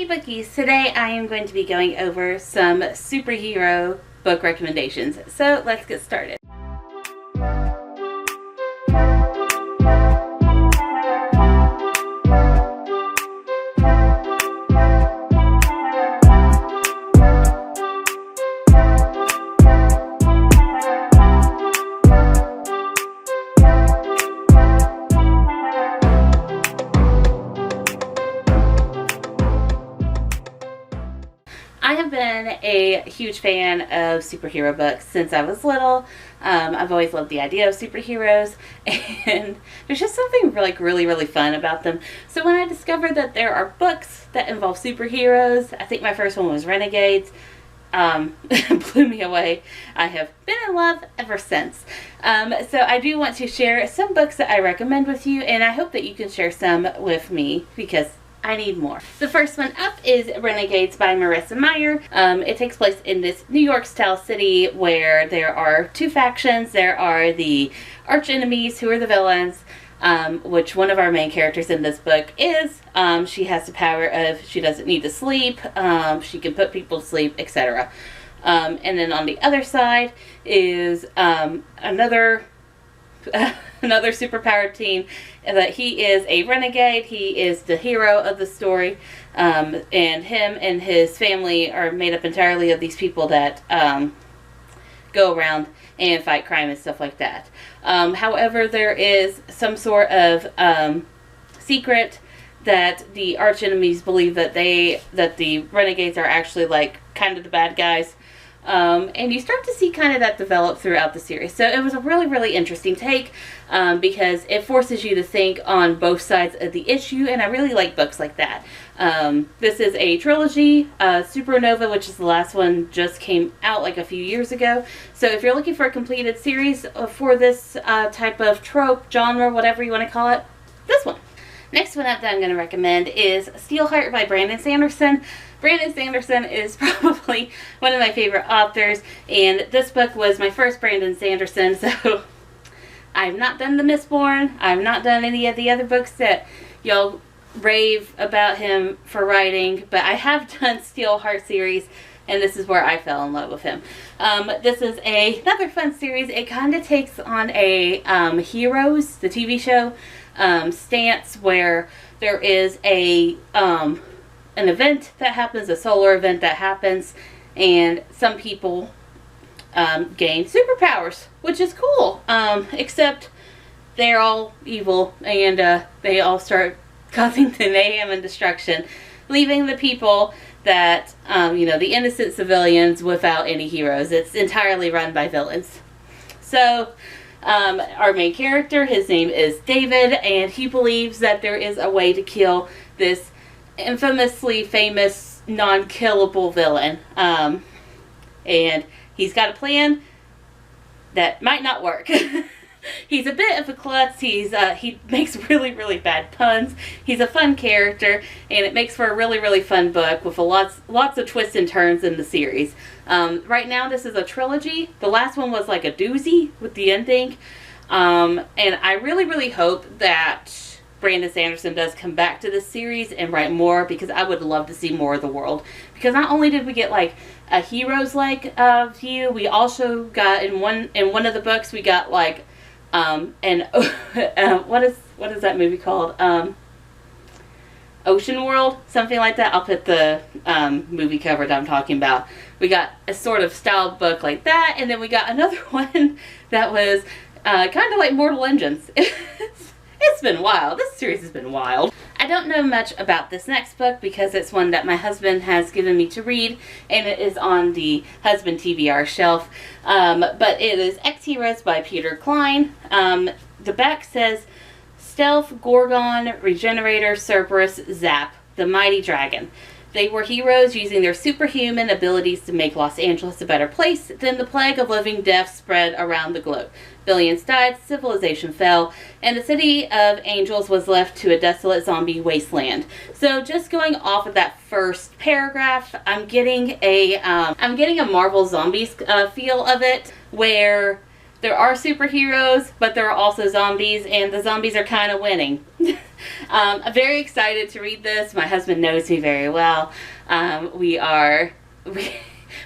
Hey Bookies! Today I am going to be going over some superhero book recommendations. So let's get started. I have been a huge fan of superhero books since I was little. I've always loved the idea of superheroes, and there's just something really fun about them. So when I discovered that there are books that involve superheroes, I think my first one was Renegades, blew me away. I have been in love ever since. So I do want to share some books that I recommend with you, and I hope that you can share some with me because I need more. The first one up is Renegades by Marissa Meyer. It takes place in this New York style city where there are two factions. There are the arch enemies who are the villains, which one of our main characters in this book is. She has the power of she doesn't need to sleep, she can put people to sleep, etc. And then on the other side is another superpowered team, that he is a renegade. He is the hero of the story, and him and his family are made up entirely of these people that go around and fight crime and stuff like that. However, there is some sort of secret that the arch enemies believe that the renegades are actually like kind of the bad guys. And you start to see kind of that develop throughout the series. So it was a really interesting take, because it forces you to think on both sides of the issue, and I really like books like that. This is a trilogy. Supernova, which is the last one, just came out like a few years ago. So if you're looking for a completed series for this type of trope, genre, whatever you want to call it, this one. Next one up that I'm going to recommend is Steelheart by Brandon Sanderson. Brandon Sanderson is probably one of my favorite authors, and this book was my first Brandon Sanderson, so I've not done The Mistborn. I've not done any of the other books that y'all rave about him for writing, but I have done Steelheart series, and this is where I fell in love with him. This is another fun series. It kind of takes on a Heroes, the TV show, stance, where there is an event that happens, a solar event that happens, and some people gain superpowers, which is cool, except they're all evil, and they all start causing the mayhem and destruction, leaving the people that, the innocent civilians without any heroes. It's entirely run by villains. So our main character, his name is David, and he believes that there is a way to kill this infamously famous non-killable villain, and he's got a plan that might not work. He's a bit of a klutz. He makes really bad puns. He's a fun character, and it makes for a really fun book with lots of twists and turns in the series. Right now this is a trilogy. The last one was like a doozy with the ending, and I really hope that Brandon Sanderson does come back to this series and write more, because I would love to see more of the world. Because not only did we get like a heroes-like view, we also got in one of the books we got like what is that movie called? Ocean World, something like that. I'll put the movie cover that I'm talking about. We got a sort of styled book like that, and then we got another one that was kind of like Mortal Engines. It's been wild. This series has been wild. I don't know much about this next book because it's one that my husband has given me to read, and it is on the husband TBR shelf. But it is X-Heroes by Peter Clines. The back says, Stealth, Gorgon, Regenerator, Cerberus, Zap, the Mighty Dragon. They were heroes using their superhuman abilities to make Los Angeles a better place. Then the plague of living death spread around the globe. Billions died, civilization fell, and the city of angels was left to a desolate zombie wasteland. So just going off of that first paragraph, I'm getting a Marvel Zombies feel of it, where there are superheroes, but there are also zombies, and the zombies are kind of winning. I'm very excited to read this. My husband knows me very well.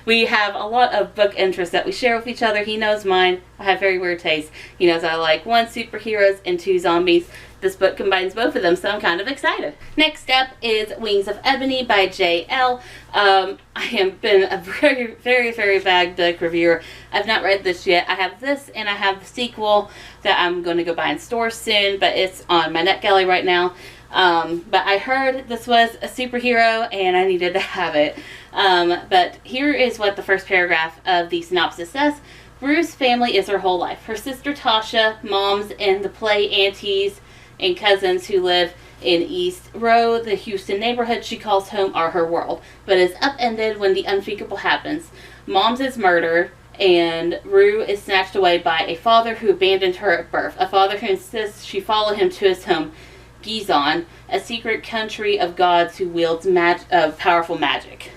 We have a lot of book interests that we share with each other. He knows mine. I have very weird taste. He knows I like 1 superheroes and 2 zombies. This book combines both of them, so I'm kind of excited. Next up is Wings of Ebony by Elle. I have been a very, very, very bad book reviewer. I've not read this yet. I have this and I have the sequel that I'm going to go buy in stores soon, but it's on my NetGalley right now. But I heard this was a superhero and I needed to have it. But here is what the first paragraph of the synopsis says. Rue's family is her whole life. Her sister Tasha, moms, and the play aunties and cousins who live in East Row, the Houston neighborhood she calls home, are her world, but is upended when the unthinkable happens. Mom's is murdered, and Rue is snatched away by a father who abandoned her at birth, a father who insists she follow him to his home, Gizon, a secret country of gods who wields powerful magic.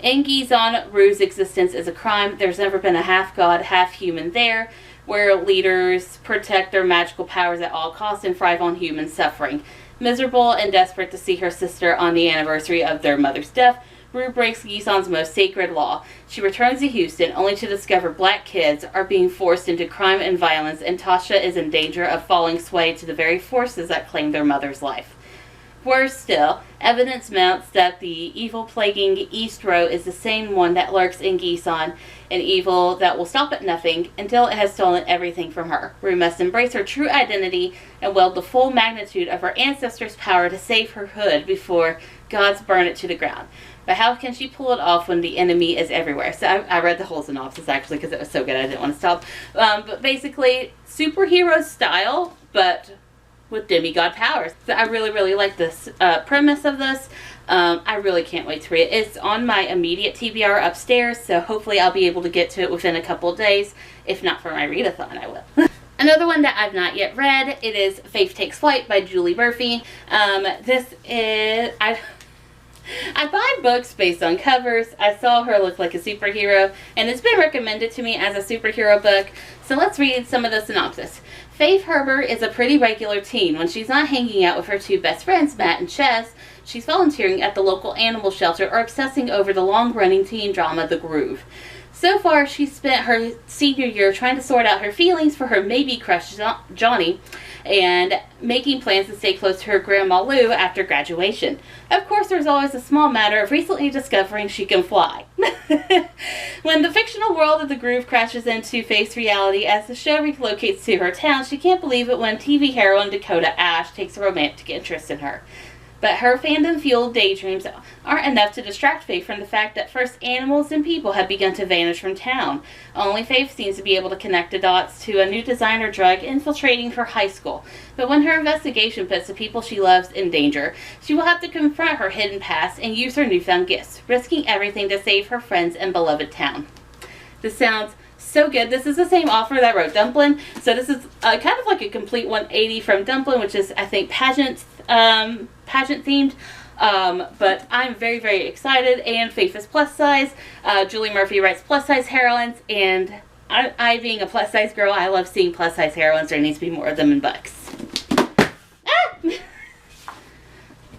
In Gizon, Rue's existence is a crime. There's never been a half-god, half-human there, where leaders protect their magical powers at all costs and thrive on human suffering. Miserable and desperate to see her sister on the anniversary of their mother's death, Rue breaks Gizon's most sacred law. She returns to Houston only to discover black kids are being forced into crime and violence, and Tasha is in danger of falling sway to the very forces that claim their mother's life. Worse still, evidence mounts that the evil plaguing East Row is the same one that lurks in Gizon, an evil that will stop at nothing until it has stolen everything from her. Rue must embrace her true identity and wield the full magnitude of her ancestors' power to save her hood before gods burn it to the ground. But how can she pull it off when the enemy is everywhere? So I read the whole synopsis actually because it was so good I didn't want to stop. But basically, superhero style, but with demigod powers. So I really, really like this premise of this. I really can't wait to read it. It's on my immediate TBR upstairs, so hopefully I'll be able to get to it within a couple of days. If not for my readathon, I will. Another one that I've not yet read, it is Faith Takes Flight by Julie Murphy. This is... I buy books based on covers. I saw her look like a superhero, and it's been recommended to me as a superhero book. So let's read some of the synopsis. Faith Herbert is a pretty regular teen. When she's not hanging out with her 2 best friends, Matt and Chess, she's volunteering at the local animal shelter or obsessing over the long-running teen drama, The Groove. So far, she's spent her senior year trying to sort out her feelings for her maybe crush Johnny and making plans to stay close to her grandma Lou after graduation. Of course, there's always a small matter of recently discovering she can fly. When the fictional world of The Groove crashes into Faith's reality as the show relocates to her town, she can't believe it when TV heroine Dakota Ash takes a romantic interest in her. But her fandom-fueled daydreams aren't enough to distract Faith from the fact that first animals and people have begun to vanish from town. Only Faith seems to be able to connect the dots to a new designer drug infiltrating her high school. But when her investigation puts the people she loves in danger, she will have to confront her hidden past and use her newfound gifts, risking everything to save her friends and beloved town. This sounds so good. This is the same author that wrote Dumplin', so this is kind of like a complete 180 from Dumplin', which is, I think, pageant themed. But I'm very, very excited, and Faith is plus size. Julie Murphy writes plus size heroines, and I being a plus size girl, I love seeing plus size heroines. There needs to be more of them in books. Ah!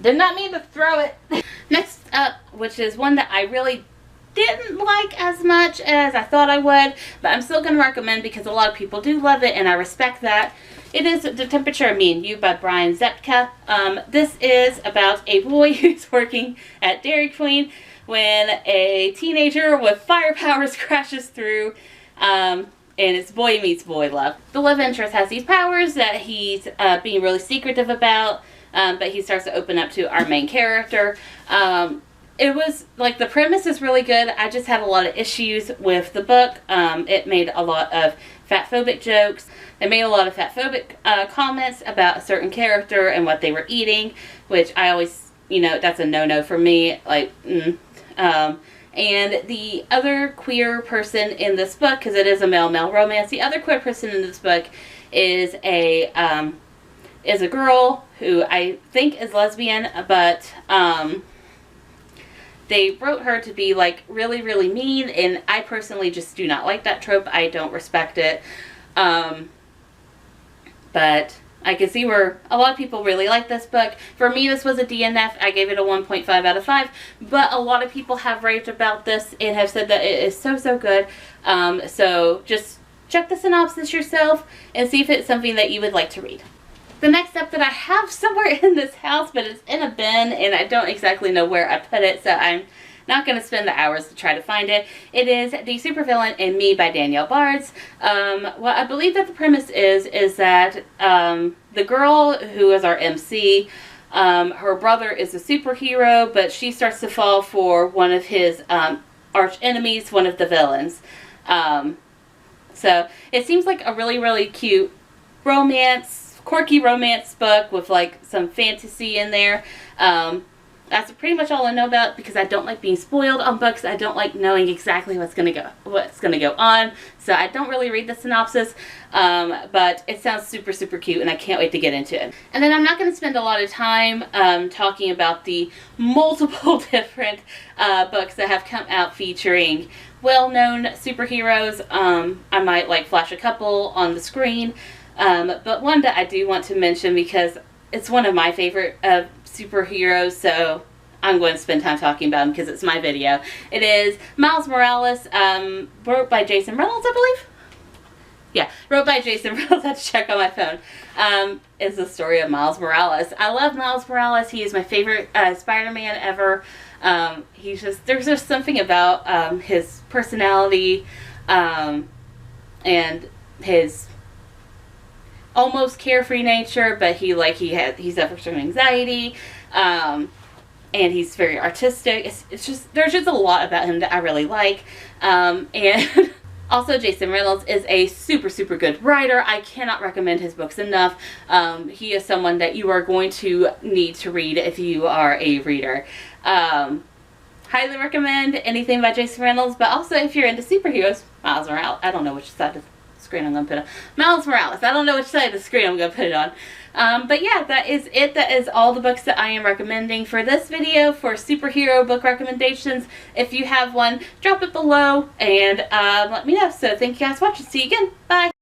Did not mean to throw it. Next up, which is one that I really didn't like as much as I thought I would, but I'm still going to recommend because a lot of people do love it, and I respect that. It is The Temperature of Me and You by Brian Zepka. This is about a boy who's working at Dairy Queen when a teenager with fire powers crashes through, and it's boy meets boy love. The love interest has these powers that he's being really secretive about, but he starts to open up to our main character. It was, like, the premise is really good. I just had a lot of issues with the book. It made a lot of fatphobic jokes. It made a lot of fatphobic comments about a certain character and what they were eating, which I always, you know, that's a no-no for me. Like, and the other queer person in this book, because it is a male-male romance, the other queer person in this book is a girl who I think is lesbian, but they wrote her to be like really, really mean, and I personally just do not like that trope. I don't respect it. But I can see where a lot of people really like this book. For me, this was a DNF. I gave it a 1.5 out of 5. But a lot of people have raved about this and have said that it is so, so good. So just check the synopsis yourself and see if it's something that you would like to read. The next up that I have somewhere in this house, but it's in a bin and I don't exactly know where I put it, so I'm not going to spend the hours to try to find it. It is The Supervillian and Me by Danielle Bards. What I believe that the premise is that the girl who is our MC, her brother is a superhero, but she starts to fall for one of his arch enemies, one of the villains. So it seems like a really, really cute romance, quirky romance book with like some fantasy in there. That's pretty much all I know about, because I don't like being spoiled on books. I don't like knowing exactly what's gonna go on. So I don't really read the synopsis, but it sounds super, super cute, and I can't wait to get into it. And then I'm not gonna spend a lot of time talking about the multiple different books that have come out featuring well-known superheroes. I might like flash a couple on the screen, but one that I do want to mention because it's one of my favorite superheroes, so I'm going to spend time talking about him because it's my video. It is Miles Morales, wrote by Jason Reynolds, I believe. Yeah, wrote by Jason Reynolds. I had to check on my phone. It's the story of Miles Morales. I love Miles Morales. He is my favorite Spider-Man ever. There's just something about his personality and his almost carefree nature, but he's suffers from anxiety, and he's very artistic. It's just, there's just a lot about him that I really like, and also Jason Reynolds is a super, super good writer. I cannot recommend his books enough. He is someone that you are going to need to read if you are a reader. Highly recommend anything by Jason Reynolds, but also if you're into superheroes, Miles Morales. I don't know which side of screen I'm going to put it on. Miles Morales. I don't know which side of the screen I'm going to put it on. But yeah, that is it. That is all the books that I am recommending for this video for superhero book recommendations. If you have one, drop it below and let me know. So thank you guys for watching. See you again. Bye.